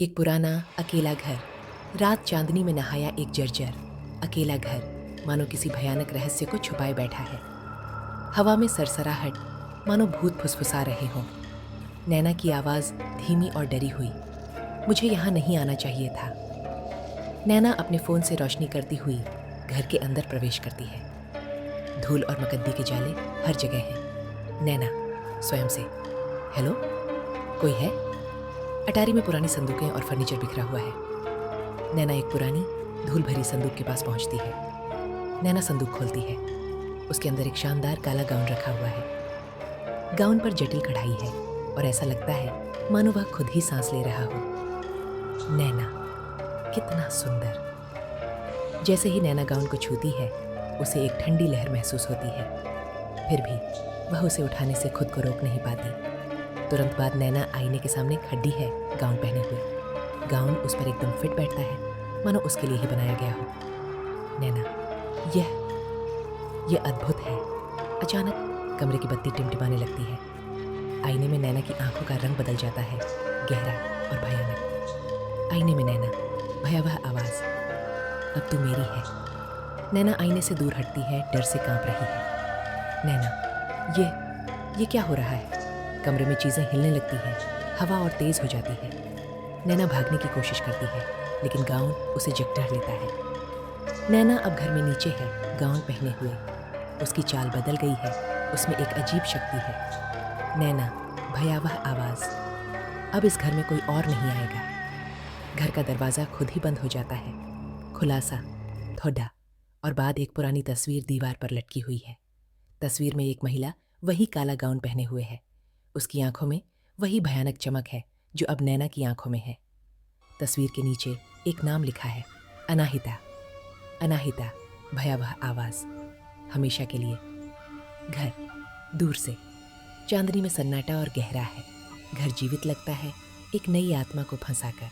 एक पुराना अकेला घर। रात चांदनी में नहाया एक जर्जर अकेला घर, मानो किसी भयानक रहस्य को छुपाए बैठा है। हवा में सरसराहट, मानो भूत फुसफुसा रहे हों। नैना की आवाज धीमी और डरी हुई, मुझे यहाँ नहीं आना चाहिए था। नैना अपने फोन से रोशनी करती हुई घर के अंदर प्रवेश करती है। धूल और मकद्दी के जाले हर जगह हैं। नैना स्वयं से, हेलो, कोई है? अटारी में पुरानी संदूकें और फर्नीचर बिखरा हुआ है। नैना एक पुरानी धूल भरी संदूक के पास पहुंचती है। नैना संदूक खोलती है। उसके अंदर एक शानदार काला गाउन रखा हुआ है। गाउन पर जटिल कढ़ाई है और ऐसा लगता है मानो वह खुद ही सांस ले रहा हो। नैना कितना सुंदर। जैसे ही नैना गाउन को छूती है, उसे एक ठंडी लहर महसूस होती है। फिर भी वह उसे उठाने से खुद को रोक नहीं पाती। तुरंत बाद नैना आईने के सामने खड़ी है, गाउन पहने हुए। गाउन उस पर एकदम फिट बैठता है, मानो उसके लिए ही बनाया गया हो। नैना, यह अद्भुत है। अचानक कमरे की बत्ती टिमटिमाने लगती है। आईने में नैना की आंखों का रंग बदल जाता है, गहरा और भयानक। आईने में नैना, भयावह आवाज, अब तू मेरी है। नैना आईने से दूर हटती है, डर से कांप रही है। नैना, ये क्या हो रहा है? कमरे में चीजें हिलने लगती हैं, हवा और तेज हो जाती है। नैना भागने की कोशिश करती है, लेकिन गाउन उसे जकड़ लेता है। नैना अब घर में नीचे है, गाउन पहने हुए। उसकी चाल बदल गई है, उसमें एक अजीब शक्ति है। नैना, भयावह आवाज, अब इस घर में कोई और नहीं आएगा। घर का दरवाजा खुद ही बंद हो जाता है। खुलासा, थोड़ा, और बाद एक पुरानी तस्वीर दीवार पर लटकी हुई है। तस्वीर में एक महिला वही काला गाउन पहने हुए है। उसकी आंखों में वही भयानक चमक है जो अब नैना की आंखों में है। तस्वीर के नीचे एक नाम लिखा है, अनाहिता। अनाहिता, भयावह आवाज, हमेशा के लिए। घर दूर से, चांदनी में सन्नाटा और गहरा है। घर जीवित लगता है, एक नई आत्मा को फंसाकर।